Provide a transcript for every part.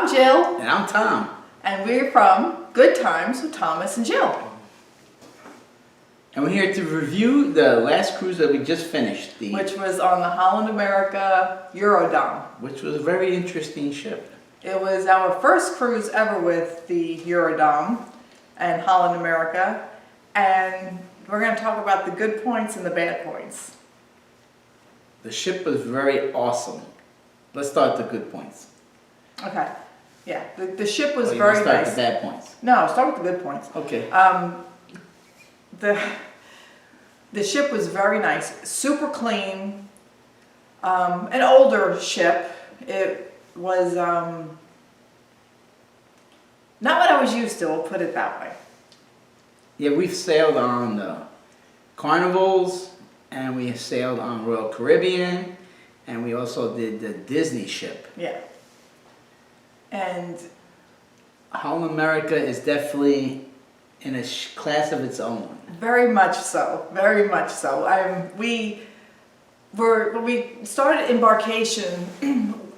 I'm Jill. And I'm Tom. And we're from Good Times with Thomas and Jill. And we're here to review the last cruise that we just finished. Which was on the Holland America Eurodam. Which was a very interesting ship. It was our first cruise ever with the Eurodam and Holland America. And we're going to talk about the good points and the bad points. The ship was very awesome. Let's start with the good points. Okay. Yeah, the ship was you very start nice. with the bad points. No, start with the good points. Okay. The ship was very nice, super clean, an older ship. It was not what I was used to, we'll put it that way. Yeah, we've sailed on the Carnivals, and we sailed on Royal Caribbean, and we also did the Disney ship. Yeah. And Holland America is definitely in a class of its own. very much so, very much so. When we started embarkation,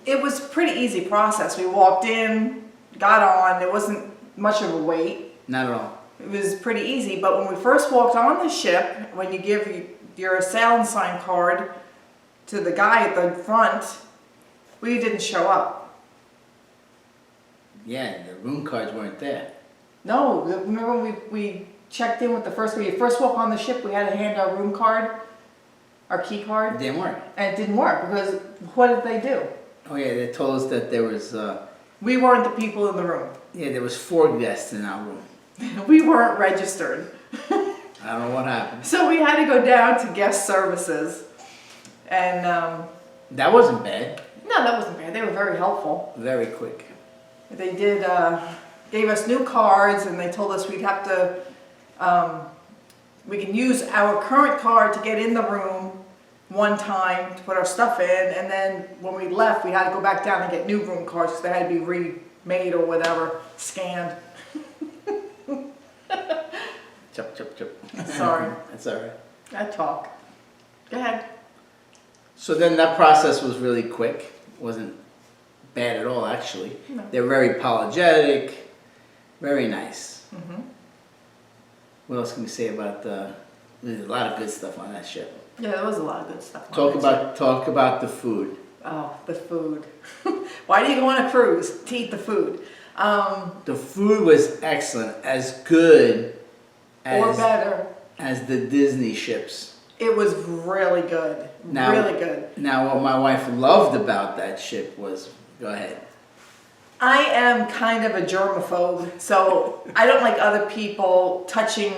it was a pretty easy process. We walked in, got on, there wasn't much of a wait. Not at all. It was pretty easy, but when we first walked on the ship, when you give your sailing sign card to the guy at the front, we didn't show up. Yeah, the room cards weren't there. No, remember when we checked in with when you first walk on the ship, we had to hand our room card, our key It card, didn't work. and it didn't work because what did they do? Oh yeah, they told us that there was, We weren't the people in the room. yeah, there was 4 guests in our room. We weren't registered. I don't know what happened. So we had to go down to guest services. And That wasn't bad. no, that wasn't bad. They were very helpful. Very quick. They did, gave us new cards, and they told us we'd have to, we can use our current card to get in the room one time to put our stuff in, and then when we left, we had to go back down and get new room cards because they had to be remade or whatever, scanned. Chop, chop, chop. Sorry. That's all right. I talk. Go ahead. So then that process was really quick. Wasn't bad at all, actually. No. They're very apologetic. Very nice. Mm-hmm. What else can we say about there's a lot of good stuff on that ship. Yeah, there was a lot of good stuff. Talk about the food. Oh, the food. Why do you go on a cruise? To eat the food. The food was excellent, as good Or better. as the Disney ships. It was really good. Now- Really good. Now, what my wife loved about that ship was, go ahead. I am kind of a germaphobe, so I don't like other people touching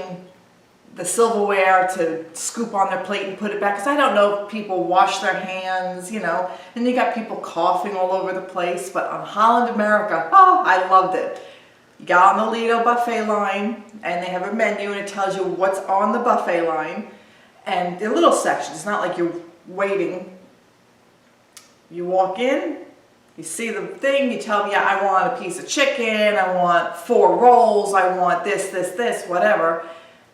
the silverware to scoop on their plate and put it back, because I don't know if people wash their hands, you know, and you got people coughing all over the place. But on Holland America, oh, I loved it. You got on the Lido buffet line, and they have a menu, and it tells you what's on the buffet line, and they're little sections. It's not like you're waiting. You walk in, you see the thing, you tell them, yeah, I want a piece of chicken, I want 4 rolls, I want this, whatever.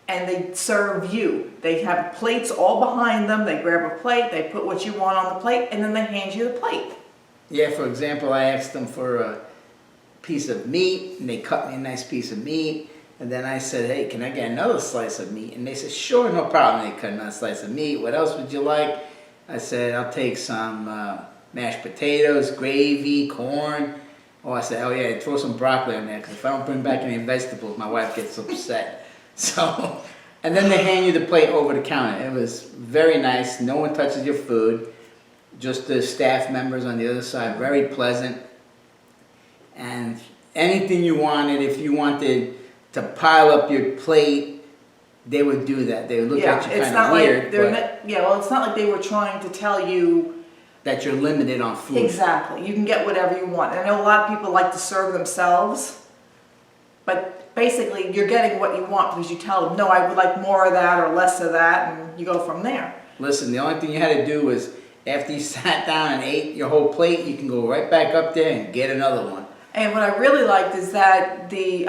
And they serve you. They have plates all behind them. They grab a plate, they put what you want on the plate, and then they hand you the plate. Yeah, for example, I asked them for a piece of meat, and they cut me a nice piece of meat. And then I said, hey, can I get another slice of meat? And they said, sure, no problem. They cut another slice of meat. What else would you like? I said, I'll take some mashed potatoes, gravy, corn. Oh, I said, oh yeah, throw some broccoli on there, because if I don't bring back any vegetables, my wife gets upset. So, and then they hand you the plate over the counter. It was very nice. No one touches your food. Just the staff members on the other side, very pleasant. And anything you wanted, if you wanted to pile up your plate, they would do that. They would look at you kind of weird. It's not like they were trying to tell you that you're limited on food. Exactly. You can get whatever you want. And I know a lot of people like to serve themselves, but basically you're getting what you want because you tell them, no, I would like more of that or less of that, and you go from there. Listen, the only thing you had to do was, after you sat down and ate your whole plate, you can go right back up there and get another one. And what I really liked is that the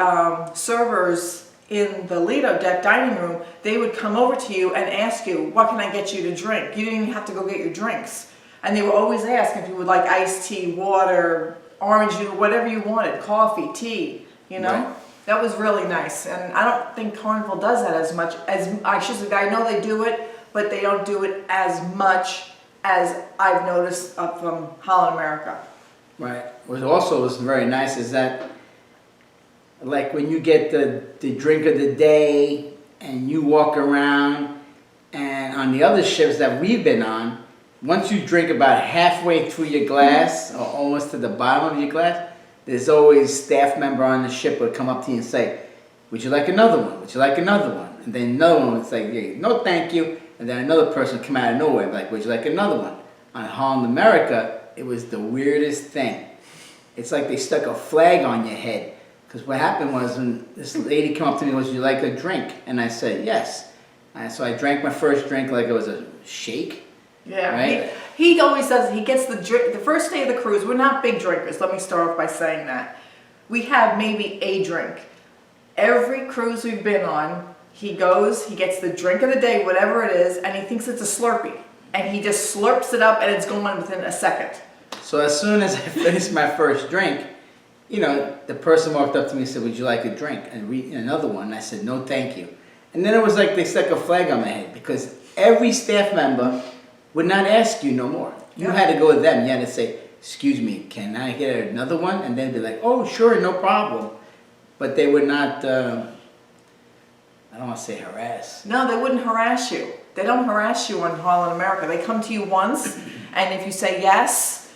servers in the Lido deck dining room, they would come over to you and ask you, what can I get you to drink? You didn't even have to go get your drinks. And they would always ask if you would like iced tea, water, orange juice, whatever you wanted, coffee, tea, you know. Right. That was really nice, and I don't think Carnival does that as much as I should say. I know they do it, but they don't do it as much as I've noticed up from Holland America. Right. What also was very nice is that, like when you get the drink of the day and you walk around, and on the other ships that we've been on, once you drink about halfway through your glass or almost to the bottom of your glass, there's always a staff member on the ship would come up to you and say, would you like another one? Would you like another one? And then another one would say, yeah, no thank you. And then another person would come out of nowhere like, would you like another one? On Holland America, it was the weirdest thing. It's like they stuck a flag on your head. Because what happened was when this lady came up to me, would you like a drink? And I said, yes. And so I drank my first drink like it was a shake. Yeah, right? he always does. He gets the drink the first day of the cruise. We're not big drinkers. Let me start off by saying that. We have maybe a drink. Every cruise we've been on, he goes, he gets the drink of the day, whatever it is, and he thinks it's a Slurpee. And he just slurps it up and it's gone within a second. So as soon as I finished my first drink, you know, the person walked up to me and said, would you like a drink? And another one. And I said, no, thank you. And then it was like they stuck a flag on my head because every staff member would not ask you no more. You had to go with them. You had to say, excuse me, can I get another one? And they'd be like, oh, sure, no problem. But they would not, I don't want to say harass. No, they wouldn't harass you. They don't harass you on Holland America. They come to you once, and if you say yes,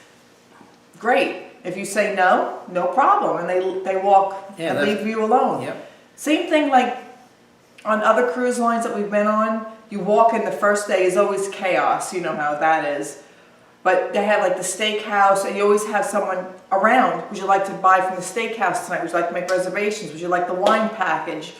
great. If you say no, no problem. And they walk and leave you alone. Yep. Same thing like on other cruise lines that we've been on. You walk in the first day is always chaos. You know how that is. But they have like the steakhouse, and you always have someone around. Would you like to buy from the steakhouse tonight? Would you like to make reservations? Would you like the wine package?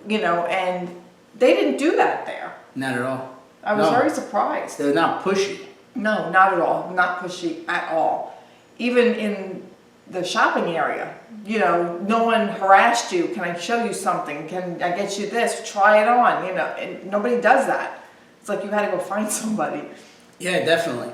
You know, and they didn't do that there. Not at all. I was very surprised. They're not pushy. No, not at all. Not pushy at all. Even in the shopping area, you know, no one harassed you. Can I show you something? Can I get you this? Try it on. You know, and nobody does that. It's like you had to go find somebody. Yeah, definitely.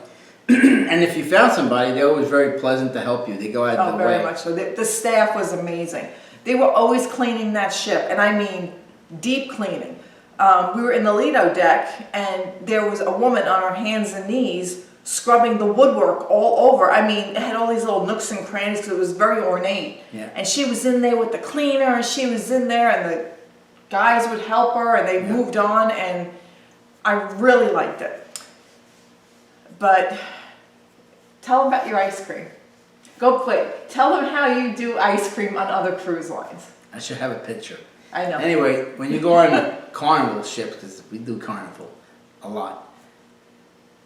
And if you found somebody, they're always very pleasant to help you. They go out of the way. Very much so. The staff was amazing. They were always cleaning that ship, and I mean deep cleaning. We were in the Lido deck, and there was a woman on her hands and knees scrubbing the woodwork all over. I mean, it had all these little nooks and crannies because it was very ornate. Yeah. And she was in there with the cleaner, and she was in there, and the guys would help her, and they moved on, and I really liked it. But tell them about your ice cream. Go quick. Tell them how you do ice cream on other cruise lines. I should have a picture. I know. Anyway, when you go on the Carnival ships, because we do Carnival a lot.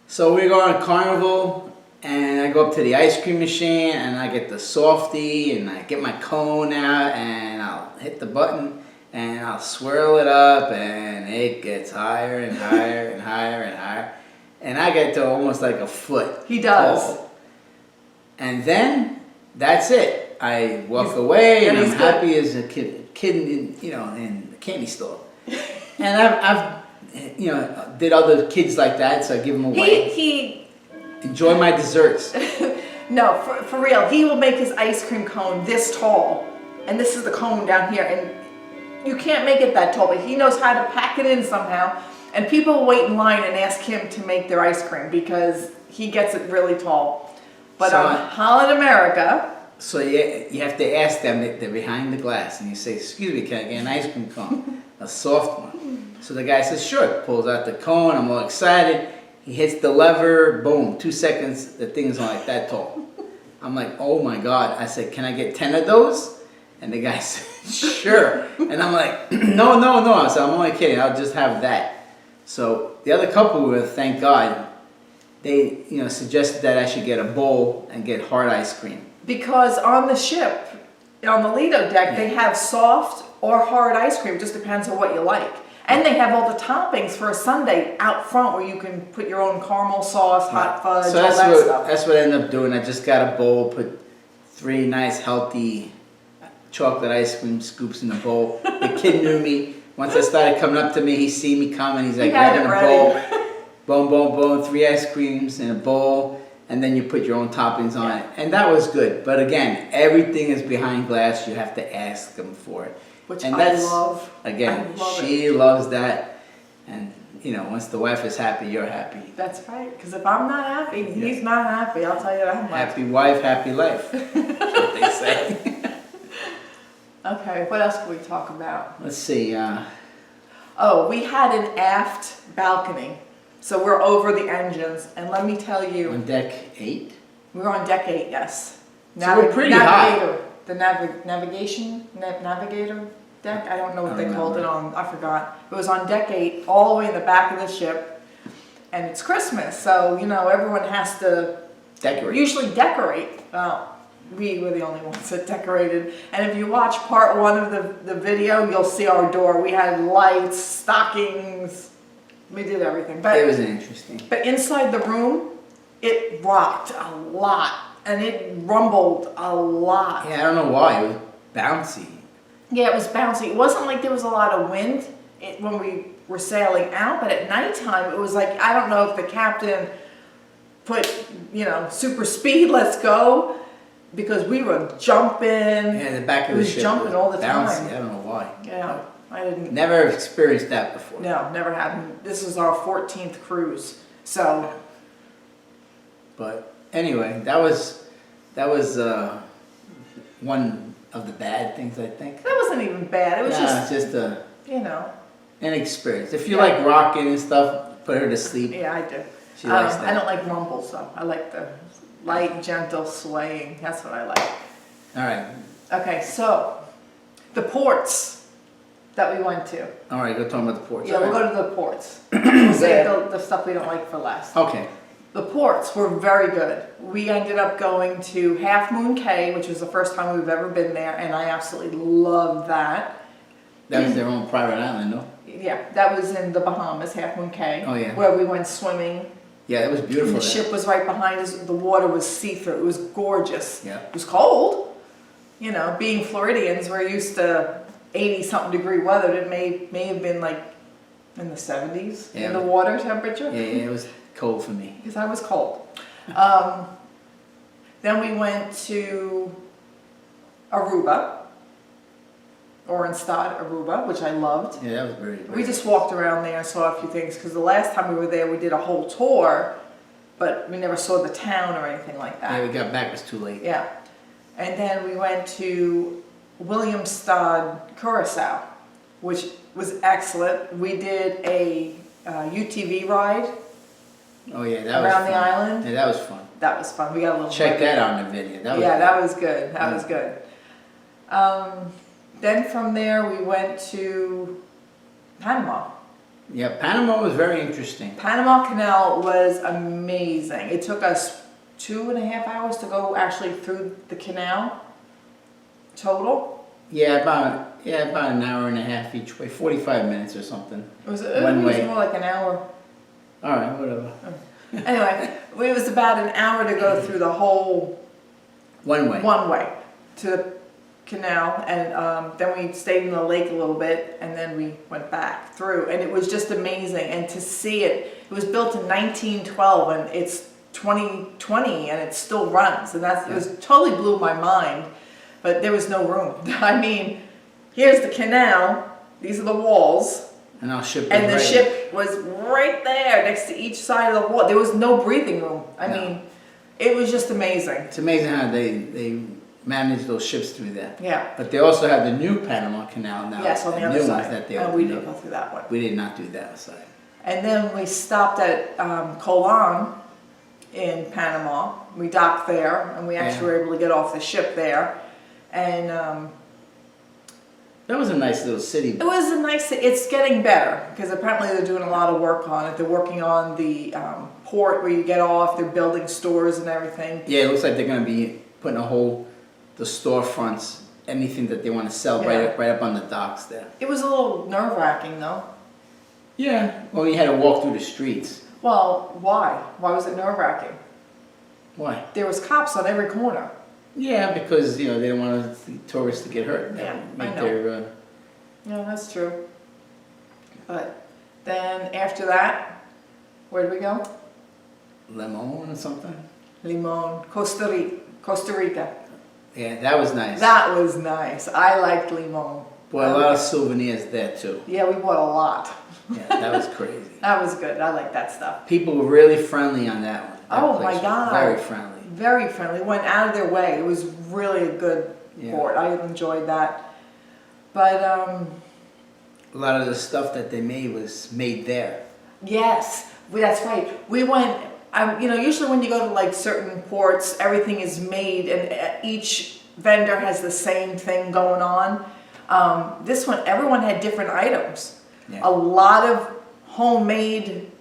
So we go on Carnival, and I go up to the ice cream machine, and I get the softie, and I get my cone out, and I'll hit the button, and I'll swirl it up, and it gets higher and higher and higher and higher. And I get to almost like a foot. He does. Tall. And then that's it. I walk away, and I'm happy as a kid in, you know, in the candy store. And I've you know, did other kids like that, so I give them away. He enjoy my desserts. No, for real. He will make his ice cream cone this tall, and this is the cone down here, and you can't make it that tall, but he knows how to pack it in somehow. And people wait in line and ask him to make their ice cream because he gets it really tall. But on Holland America, so you have to ask them. They're behind the glass, and you say, "Excuse me, can I get an ice cream cone, a soft one?" So the guy says, "Sure." Pulls out the cone. I'm all excited. He hits the lever. Boom! 2 seconds. The thing's like that tall. I'm like, "Oh my God!" I said, "Can I get 10 of those?" And the guy said, "Sure." And I'm like, "No." I said, "I'm only kidding. I'll just have that." So the other couple were, thank God, they suggested that I should get a bowl and get hard ice cream. Because on the ship, on the Lido deck, they have soft or hard ice cream. It just depends on what you like. And they have all the toppings for a sundae out front where you can put your own caramel sauce, hot fudge, so all that stuff. That's what I ended up doing. I just got a bowl, put 3 nice, healthy chocolate ice cream scoops in the bowl. The kid knew me. Once I started coming up to me, he see me coming. He's like grabbing a bowl. Boom, boom, boom. 3 ice creams in a bowl. and then you put your own toppings on Yeah. it, and that was good. But again, everything is behind glass. You have to ask them for it, Which and I that's love. again, I love she loves that, and you know, once the wife is happy, you're happy. That's right. Because if I'm not happy, he's not happy. I'll tell you that much. Happy wife, happy life. That's what they say. Okay, what else can we talk about? Let's see. Oh, we had an aft balcony. So we're over the engines. And let me tell you, On deck 8. we were on deck 8, yes. So we're pretty high. Navigator. The navigator deck? I don't know what I they don't called it remember. on. I forgot. It was on deck 8, all the way in the back of the ship. And it's Christmas, so, you know, everyone has to Decorate. usually decorate. Well, we were the only ones that decorated. And if you watch part 1 of the video, you'll see our door. We had lights, stockings. We did everything. It was interesting. But inside the room, it rocked a lot. And it rumbled a lot. Yeah, I don't know why. It was bouncy. Yeah, it was bouncy. It wasn't like there was a lot of wind when we were sailing out, but at nighttime, it was like, I don't know if the captain put, you know, super speed, let's go, because we were jumping. Yeah, the back of It the was ship jumping all the bouncy. time. I don't know why. Yeah, I didn't. Never experienced that before. No, never happened. This is our 14th cruise, so. But anyway, that was one of the bad things, I think. That wasn't even bad. It was It's just you know. an experience. If you Yeah. like rocking and stuff, put her to sleep. Yeah, I do. She likes I that. don't like rumbles though. I like the light, gentle swaying. That's what I like. All right. Okay, so the ports that we went to. All right, go talk about the ports. Yeah, All we'll right. go to the ports. We'll save the stuff we don't like for last. Okay. The ports were very good. We ended up going to Half Moon Cay, which was the first time we've ever been there, and I absolutely loved that. That was their own private island, no? Yeah, that was in the Bahamas, Half Moon Cay. Oh, yeah. Where we went swimming. Yeah, it was beautiful. The there. ship was right behind us. The water was see-through. It was gorgeous. Yeah. It was cold. You know, being Floridians, we're used to 80-something degree weather. It may have been like in the 70s in Yeah. the water temperature. Yeah, it was cold for me. Because I was cold. Then we went to Aruba, Orenstad, Aruba, which I loved. Yeah, that was very. We just walked around there and saw a few things, because the last time we were there, we did a whole tour, but we never saw the town or anything like Yeah, that. we got back. It was too late. Yeah. And then we went to Williamstad, Curacao, which was excellent. We did a UTV ride Oh yeah, that was around fun. the island. Yeah, that was fun. That was fun. We got a little Check wet. that out in the video. That was Yeah, fun. that was good. That Yeah. was good. Then from there we went to Panama. Yeah, Panama was very interesting. Panama Canal was amazing. It took us 2.5 hours to go actually through the canal total. Yeah, about an hour and a half each way, 45 minutes or something. It was One way. more like an hour. All right, whatever. Anyway, it was about an hour to go through the whole One way. one way to the canal, and then we stayed in the lake a little bit, and then we went back through, and it was just amazing. And to see it, it was built in 1912, and it's 2020, and it still runs, and it was totally blew my mind. But there was no room. I mean, here's the canal, these are the walls, And our ship was and the right. ship was right there next to each side of the wall. There was no breathing room. I No. mean, it was just amazing. It's amazing how they manage those ships through there. Yeah. But they also have the new Panama Canal now. Yes, on the other new side. ones that they And we opened didn't up. go through that one. We did not do that side. And then we stopped at Colon in Panama. We docked there, and we actually were able to get off the ship there. And That was a nice little city. it was a nice. It's getting better, because apparently they're doing a lot of work on it. They're working on the port where you get off. They're building stores and everything. Yeah, it looks like they're going to be putting the storefronts, anything that they want to sell Yeah. right up on the docks there. It was a little nerve-wracking, though. Yeah. Well, you had to walk through the streets. Well, why? Why was it nerve-wracking? Why? There was cops on every corner. Yeah, because they don't want the tourists to get hurt. That Yeah, would I make know. their Yeah, that's true. But then after that, where did we go? lemon or something. Limon, Costa Rica. Yeah, that was nice. That was nice. I liked Limon. Boy, a lot of souvenirs there too. Yeah, we bought a lot. Yeah, that was crazy. That was good. I like that stuff. People were really friendly on that one. That Oh place my was God. very friendly. Very friendly. Went out of their way. It was really a good port. I enjoyed that. But A lot of the stuff that they made was made there. yes, that's right. We went. Usually when you go to like certain ports, everything is made, and each vendor has the same thing going on. This one, everyone had different items. Yeah. A lot of homemade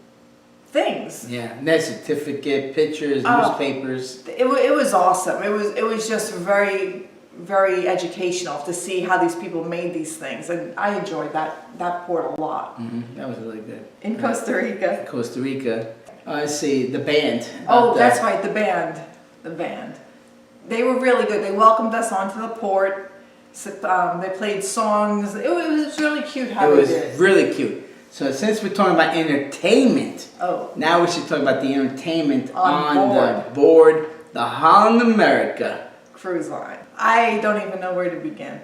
things. Yeah, and that certificate, pictures, Oh. newspapers. It was awesome. It was just very, very educational to see how these people made these things, and I enjoyed that port a lot. That was really good. In Costa Rica. Costa Rica. Let's see, the band. Oh, that's right, the band. The band. They were really good. They welcomed us onto the port. They played songs. It was really cute how It they was did. really cute. So since we're talking about entertainment, Oh, now we should talk about the entertainment On the board, the Holland America. Cruise Line. I don't even know where to begin.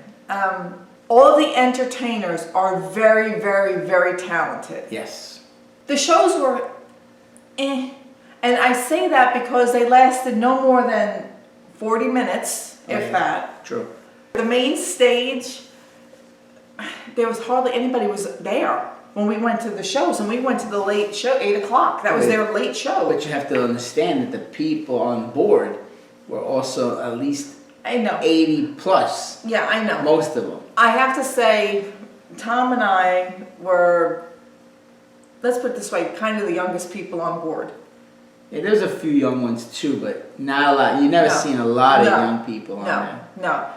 All of the entertainers are very, very, very talented. Yes. The shows were and I say that because they lasted no more than 40 minutes, if that. True. The main stage, there was hardly anybody was there when we went to the shows, and we went to the late show, 8 o'clock. That was their late show. But you have to understand that the people on board were also at least I know. 80 plus. Yeah, I know. Most of them. I have to say, Tom and I were, let's put it this way, kind of the youngest people on board. Yeah, there's a few young ones too, but not a lot. You never seen a lot of young people on there. No.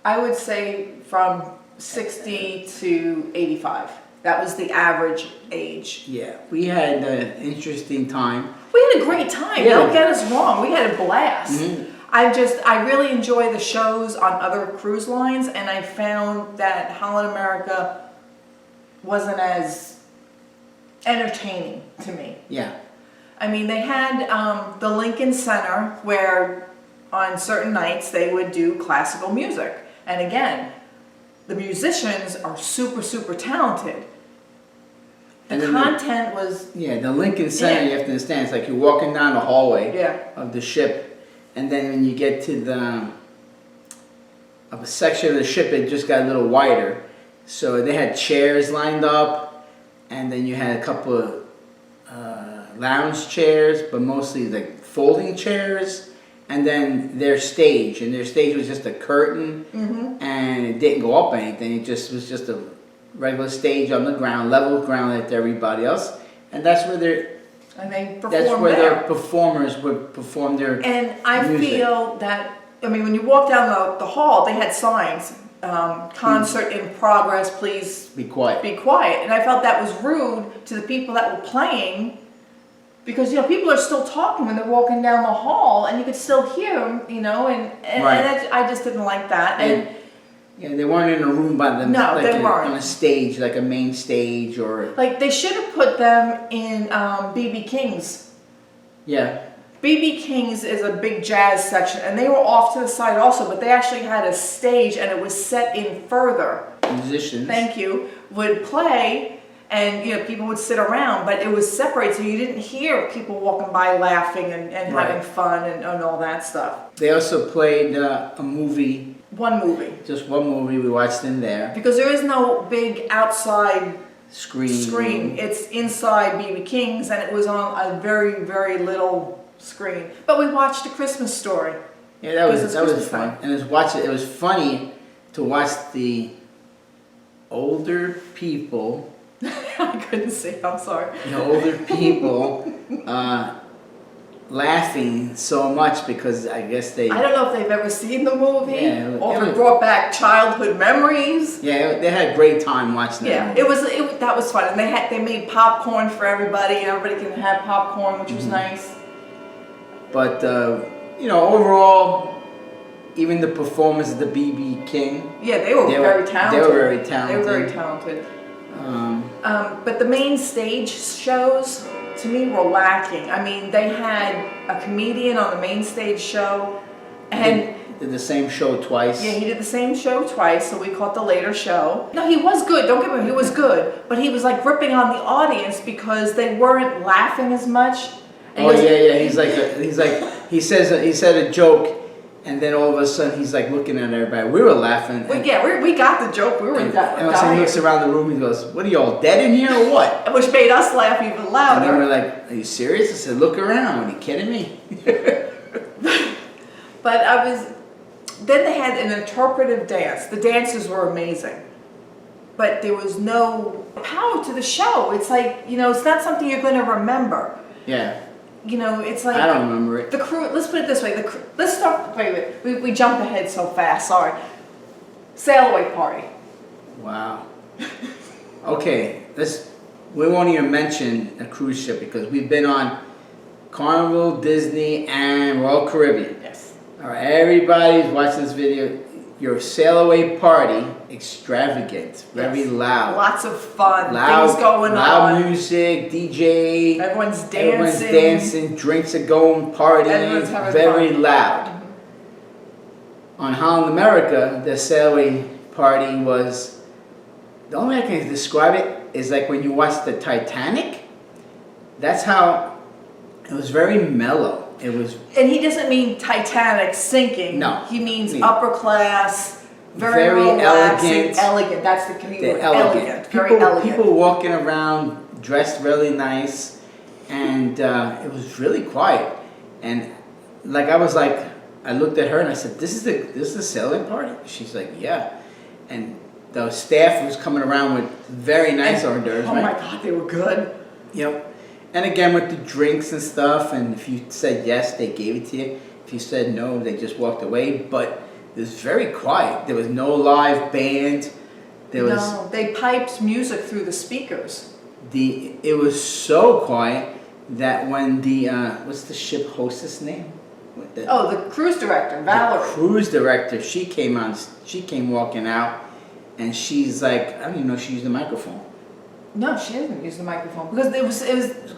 I would say from 60 to 85. That was the average age. Yeah, we had an interesting time. We had a great time. Yeah. Don't get us wrong. We had a blast. Mhm. I really enjoy the shows on other cruise lines, and I found that Holland America wasn't as entertaining to me. Yeah. I mean, they had the Lincoln Center where on certain nights they would do classical music. And again, the musicians are super, super talented. The And then content was, the Lincoln Center, Yeah. you have to understand, it's like you're walking down the hallway yeah, of the ship, and then when you get to a section of the ship, it just got a little wider. So they had chairs lined up, and then you had a couple of lounge chairs, but mostly like folding chairs, and then their stage. And their stage was just a curtain, and it didn't go up anything. It just was just a regular stage on the ground, level ground like everybody else, and that's where they performed that's where there. their performers would perform their. And I music. feel that, I mean, when you walk down the hall, they had signs, concert in progress, please Be quiet. be quiet. And I felt that was rude to the people that were playing, because, people are still talking when they're walking down the hall, and you could still hear them, and I just didn't like that. And Yeah, they weren't in a room by them. No, like they weren't. on a stage, like a main stage, or like, they should have put them in BB King's. yeah. BB King's is a big jazz section, and they were off to the side also, but they actually had a stage, and it was set in further. Musicians. Thank you. Would play, and people would sit around, but it was separated, so you didn't hear people walking by laughing and Right. having fun and all that stuff. They also played a movie, One movie. just one movie we watched in there. Because there is no big outside Screen. screen. It's inside BB King's, and it was on a very, very little screen. But we watched A Christmas Story. Yeah, that was Christmas fun. time. And it was funny to watch the older people, I couldn't see, I'm sorry. laughing so much because I guess they. I don't know if they've ever seen the movie, Yeah, or if it it was- brought back childhood memories. Yeah, they had a great time watching that. Yeah, movie. that was fun, and they made popcorn for everybody, and everybody can have popcorn, which was nice. But overall, even the performance of the BB King. Yeah, they were very talented. They were very They talented. were very talented. Um, But the main stage shows, to me, were lacking. I mean, they had a comedian on the main stage show, and did the same show twice. yeah, he did the same show twice, so we caught the later show. No, he was good, don't get me wrong, he was good, but he was like ripping on the audience because they weren't laughing as much. And Oh yeah, he's like he said a joke, and then all of a sudden he's like looking at everybody. We were laughing. We got the joke, we were and dying. he looks around the room, he goes, "What are y'all dead in here or what?" Which made us laugh even And then louder. we're like, "Are you serious?" I said, "Look around. Are you kidding me?" But then they had an interpretive dance. The dances were amazing. But there was no power to the show. It's like, it's not something you're going to remember. Yeah. It's like... I don't remember it. The crew, let's put it this way. Let's start, wait. We jumped ahead so fast, sorry. Sail away party. Wow. Okay, we won't even mention a cruise ship because we've been on Carnival, Disney, and Royal Caribbean. Yes. All right, everybody's watching this video. Your sail away party, extravagant, very loud. Lots of fun, Loud, things going loud on. music, DJ. Everyone's dancing, drinks are going, Everyone's partying, having very fun. loud. On Holland America, the sail away party was, the only way I can describe it is like when you watch the Titanic. That's how, it was very mellow. It was. And he doesn't mean Titanic sinking. No. He means upper class, very elegant. relaxing, elegant. That's the key word. Elegant. Very elegant. People walking around dressed really nice, and it was really quiet. And like I looked at her and I said, "This is the sailing party." She's like, "Yeah," and the staff was coming around with very nice hors d'oeuvres. Oh my God, they were good. Yep. And again with the drinks and stuff, and if you said yes, they gave it to you. If you said no, they just walked away. But it was very quiet. There was no live band. No, they piped music through the speakers. It was so quiet that when the what's the ship hostess name? The cruise director, Valerie. The cruise director, she came walking out, and she's like, I don't even know if she used the microphone. No, she didn't use the microphone because it was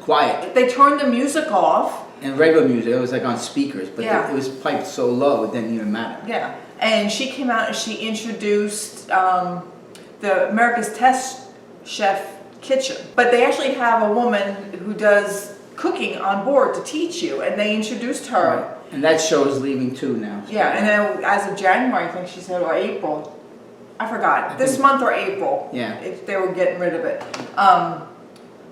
Quiet. They turned the music off. And regular music, it was like on speakers, but Yeah. it was piped so low it didn't even matter. Yeah, and she came out and she introduced the America's Test Chef kitchen. But they actually have a woman who does cooking on board to teach you, and they introduced her. Right. And that show is leaving too now. Yeah, and then as of January, I think she said, or April, I forgot, this month or April, Yeah. if they were getting rid of it.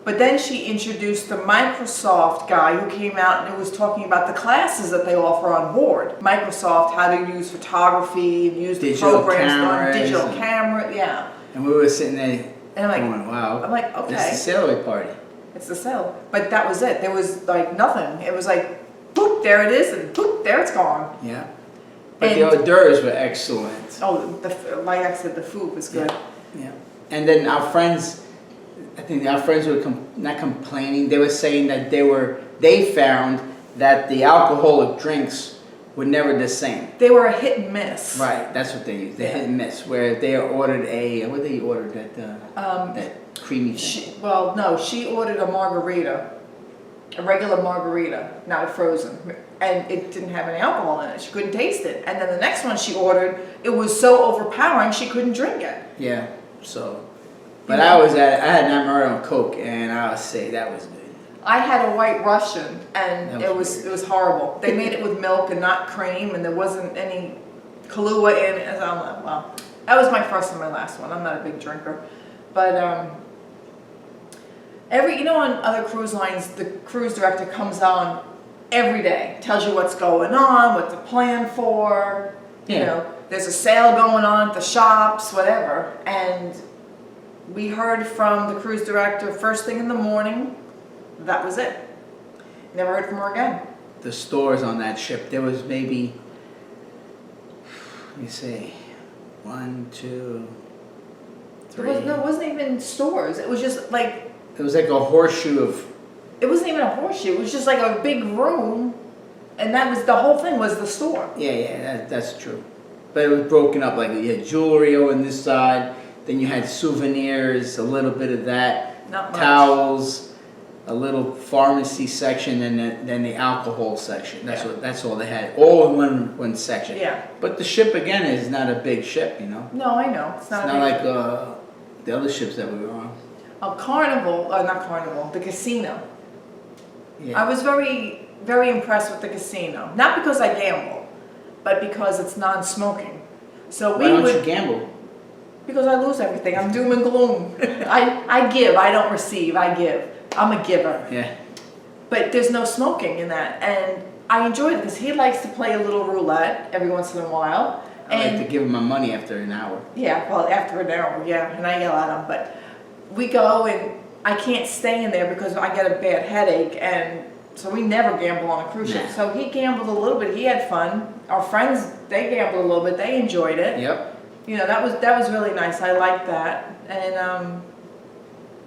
But then she introduced the Microsoft guy who came out and was talking about the classes that they offer on board. Microsoft, how to use photography, use the Digital programs on cameras digital and- camera, yeah. And we were sitting there And I'm like, going, wow. I'm like, This okay, is the sailaway party. it's the sale. But that was it. There was like nothing. It was like, boop, there it is, and boop, there it's gone. Yeah. But the And- hors d'oeuvres were excellent. Oh, like I said, the food was good. Yeah. And then our friends, I think our friends were not complaining. They were saying that they found that the alcoholic drinks were never the same. They were a hit and miss. Right, that's what they used. They Yeah. hit and miss. Where they ordered what they ordered that creamy thing. She ordered a margarita, a regular margarita, not a frozen, and it didn't have any alcohol in it. She couldn't taste it. And then the next one she ordered, it was so overpowering she couldn't drink it. Yeah. So, but You know? I had an Amaretto Coke, and I'll say that was good. I had a White Russian, and That it was was horrible. They made it with milk and not cream, and there wasn't any Kahlua in it. And I'm like, well, that was my first and my last one. I'm not a big drinker, but on other cruise lines, the cruise director comes on every day, tells you what's going on, what to plan for. Yeah. There's a sale going on at the shops, whatever. And we heard from the cruise director first thing in the morning. That was it. Never heard from her again. The stores on that ship, there was maybe, let me see, 1, 2, 3. It wasn't even stores. It was just like, It was like a horseshoe of, it wasn't even a horseshoe. It was just like a big room. And that was, the whole thing was the store. yeah, that's true. But it was broken up, like you had jewelry on this side, then you had souvenirs, a little bit of that, Not much. towels, a little pharmacy section, and then the alcohol section. Yeah. That's all they had, all in one section. Yeah. But the ship again is not a big ship, you know. No, I know. It's It's not, not a big like the other ships that we were on. Carnival, not Carnival, the casino. Yeah. I was very, very impressed with the casino. Not because I gamble, but because it's non-smoking. So Why don't you gamble? Because I lose everything. I'm doom and gloom. I give. I don't receive. I give. I'm a giver. Yeah. But there's no smoking in that, and I enjoyed it because he likes to play a little roulette every once in a while. I like to give him my money after an hour. Yeah, well, after an hour, yeah, and I yell at him. But we go, and I can't stay in there because I get a bad headache, and so we never gamble on a cruise ship. Nah. So he gambled a little bit. He had fun. Our friends, they gambled a little bit. They enjoyed it. Yep. You know, that was really nice. I liked that, and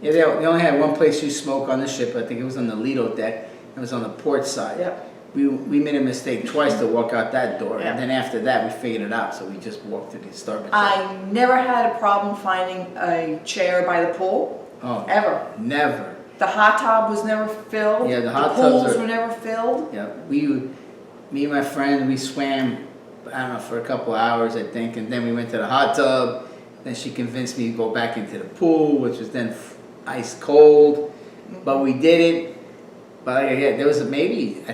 Yeah, they only had one place you smoke on the ship. I think it was on the Lido deck. It was on the port side. Yep. We made a mistake twice to walk out that door, Yeah. and then after that we figured it out, so we just walked to the starboard side. I never had a problem finding a chair by the pool, Oh, ever. never. The hot tub was never filled. Yeah, the hot pools tubs are- were never filled. Yeah, me and my friend, we swam, I don't know, for a couple hours, I think, and then we went to the hot tub. Then she convinced me to go back into the pool, which was then ice cold, but we did it. But yeah, there was maybe I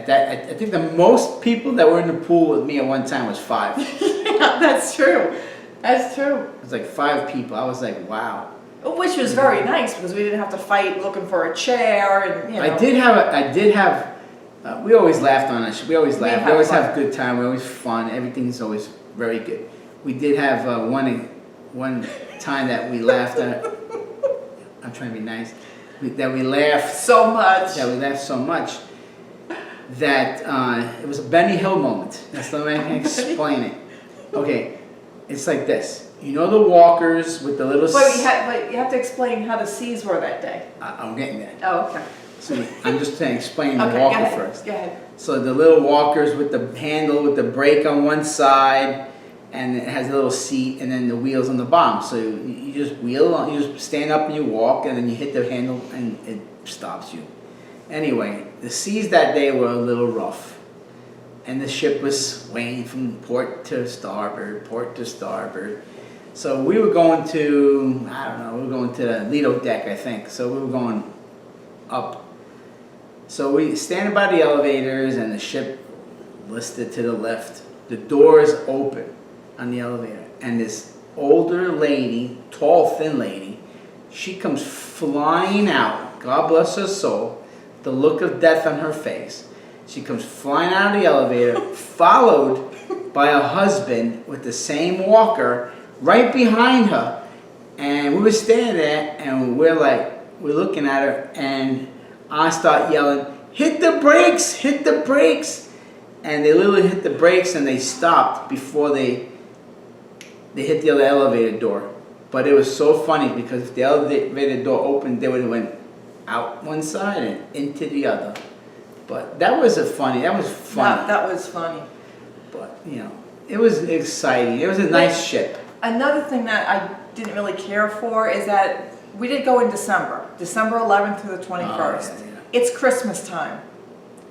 think the most people that were in the pool with me at one time was 5. Yeah, that's true. That's true. It was like 5 people. I was like, wow. Which was very nice because we didn't have to fight looking for a chair and, you know. I did have. We always laughed on it. We always laugh. We have always fun. have a good time. We're always fun. Everything's always very good. We did have one time that we laughed at. I'm trying to be nice. That we laughed So much. so much that it was a Benny Hill moment. That's the way I can explain it. Okay, it's like this. You know the walkers with the little. But you have to explain how the seas were that day. I'm getting that. Oh, okay. So I'm just trying to explain the Okay, go walker ahead. first. Go ahead. So the little walkers with the handle with the brake on one side, and it has a little seat, and then the wheels on the bottom. So you just you just stand up and you walk, and then you hit the handle, and it stops you. Anyway, the seas that day were a little rough, and the ship was swaying from port to starboard. So we were going to, I don't know, we were going to the Lido deck, I think. So we were going up. So we standing by the elevators, and the ship listed to the left. The doors open on the elevator, and this older lady, tall, thin lady, she comes flying out. God bless her soul, the look of death on her face. She comes flying out of the elevator, followed by a husband with the same walker right behind her. And we were standing there, and we're looking at her, and I start yelling, "Hit the brakes! Hit the brakes!" And they literally hit the brakes, and they stopped before they hit the other elevator door. But it was so funny because if the elevator door opened, they would have went out one side and into the other. But that was funny. That was funny. But, it was exciting. It was a nice ship. Another thing that I didn't really care for is that we did go in December 11th through the 21st. Oh, yeah. It's Christmas time.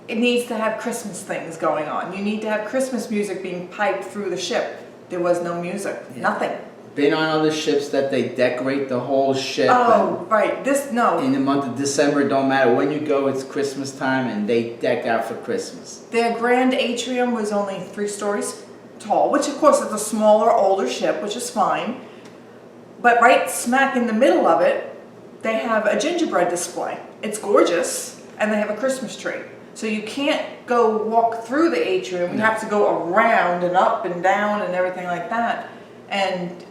It needs to have Christmas things going on. You need to have Christmas music being piped through the ship. There was no music, Yeah. nothing. Been on other ships that they decorate the whole ship. Oh, right. No. In the month of December, it don't matter when you go, it's Christmas time, and they deck out for Christmas. Their grand atrium was only 3 stories tall, which of course is a smaller, older ship, which is fine. But right smack in the middle of it, they have a gingerbread display. It's gorgeous, and they have a Christmas tree. So you can't go walk through the atrium. You have to go around and up and down and everything like that. And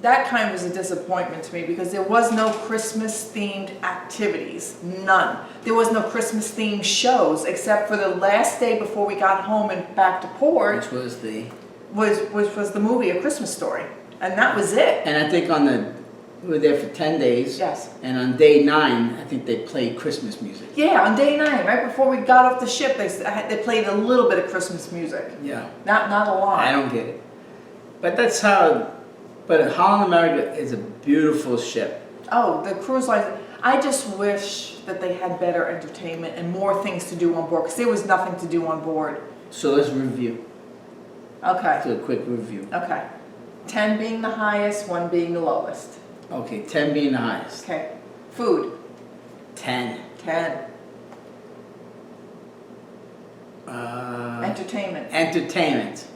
that kind of was a disappointment to me because there was no Christmas-themed activities, none. There was no Christmas-themed shows except for the last day before we got home and back to port. Which was which was the movie A Christmas Story, and that was it. And I think we were there for 10 days. Yes. And on day 9, I think they played Christmas music. Yeah, on day 9, right before we got off the ship, they played a little bit of Christmas music. Yeah. Not a lot. I don't get it. But that's how. But Holland America is a beautiful ship. Oh, the cruise line. I just wish that they had better entertainment and more things to do on board, because there was nothing to do on board. So let's review. Okay, Do a quick review. okay. 10 being the highest, 1 being the lowest. Okay, 10 being the highest. Okay. Food, 10. 10. Uh, Entertainment, entertainment.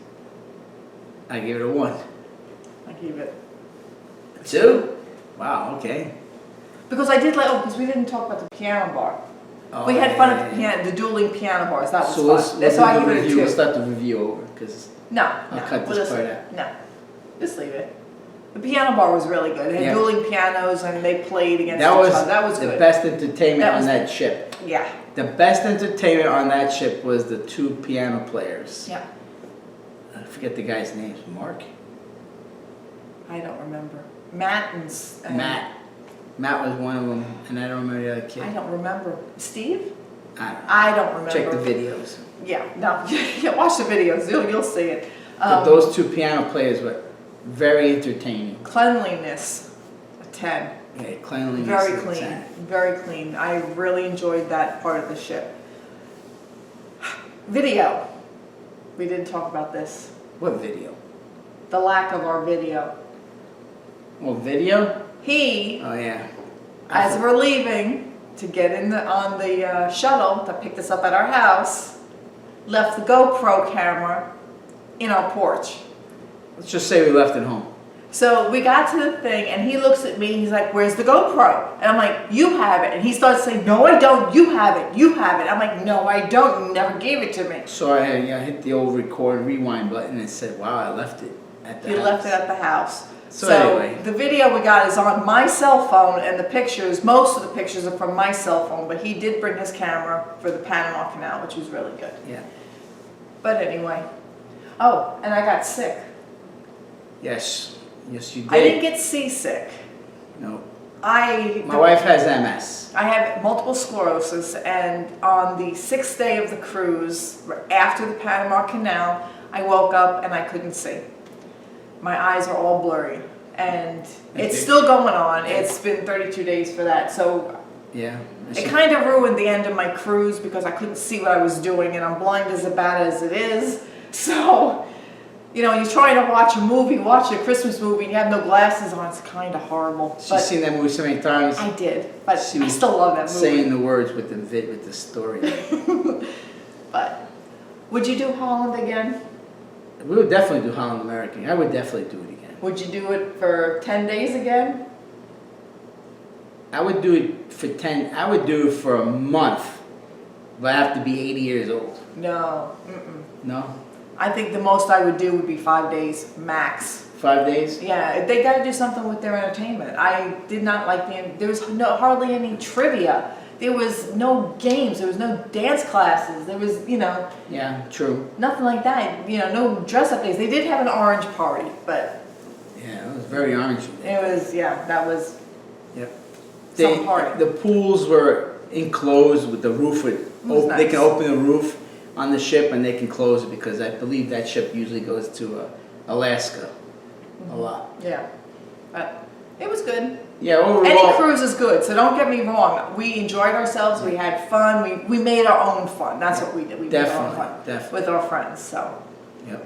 I give it a 1. I give it. 2? Wow, okay. Because I did because we didn't talk about the piano bar. Oh, We had fun yeah, at the yeah. piano, the dueling piano bars, that was So fun. let's So I do give the it a review. 2. We'll start the review over, because No, I'll no, cut we'll this just, part out. no, just leave it. The piano bar was really good. It had Yeah. dueling pianos and they played against that each was other. That was the good. best entertainment That on was- that ship. Yeah, The best entertainment on that ship was the 2 piano players. yeah. I forget the guy's name. Mark? I don't remember. Matt and Matt. Matt was one of them, and I don't remember the other kid. I don't remember. Steve? I don't know. I don't remember. Check the videos. Yeah, no, yeah, watch the videos. You'll see it. But those 2 piano players were very entertaining. Cleanliness, a 10. Yeah, cleanliness. Very is a clean, 10. very clean. I really enjoyed that part of the ship. Video. We didn't talk about this. What video? The lack of our video. Well, video? He, Oh yeah. as we're leaving to get on the shuttle to pick us up at our house, left the GoPro camera in our porch. Let's just say we left it home. So we got to the thing, and he looks at me, he's like, "Where's the GoPro?" And I'm like, "You have it." And he starts saying, "No, I don't. You have it. You have it." I'm like, "No, I don't. You never gave it to me." So I hit the old record rewind button and said, "Wow, I left it at the He house." left it at the house. So So anyway. the video we got is on my cell phone, and the pictures, most of the pictures are from my cell phone, but he did bring his camera for the Panama Canal, which was really good. Yeah. But anyway. Oh, and I got sick. Yes. Yes, you did. I didn't get seasick. No. My My wife has MS. I have multiple sclerosis, and on the 6th day of the cruise, after the Panama Canal, I woke up and I couldn't see. My eyes are all blurry, and it's still going on. It's been 32 days for that, so Yeah. it kind of ruined the end of my cruise because I couldn't see what I was doing, and I'm blind as bad as it is. So, you know, you're trying to watch a movie, watch a Christmas movie, and you have no glasses on. It's kind of horrible. She's seen that movie so many times. I did, but She I was still love that movie. Saying the words with the story. But would you do Holland again? We would definitely do Holland America. I would definitely do it again. Would you do it for 10 days again? I would do it for 10. I would do it for a month, but I have to be 80 years old. No. Mm-mm. No, I think the most I would do would be 5 days max. 5 days. Yeah, they got to do something with their entertainment. I did not like there was hardly any trivia. There was no games. There was no dance classes. There was, Yeah, true. nothing like that. No dress-up days. They did have an orange party, but Yeah, it was very orangey. it was, that was Yep. some party. The pools were enclosed with the roof. was They can nice. open the roof on the ship and they can close it because I believe that ship usually goes to Alaska a lot. Yeah, but it was good. Yeah, overall. Any cruise is good, so don't get me wrong. We enjoyed ourselves. We had fun. We made our own fun. That's what we did. We made our own fun Definitely. with our friends. So Yep.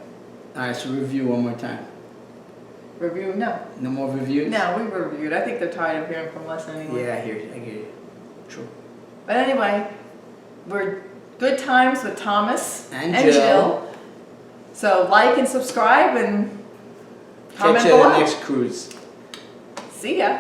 All right, so review one more time. review? No, No more reviews? no, we reviewed. I think they're tired of hearing from us anyway. Yeah, I hear you. True. But anyway, we're good times with Thomas And Jill. Jill. So like and subscribe and comment Catch you at below. the next cruise. See ya.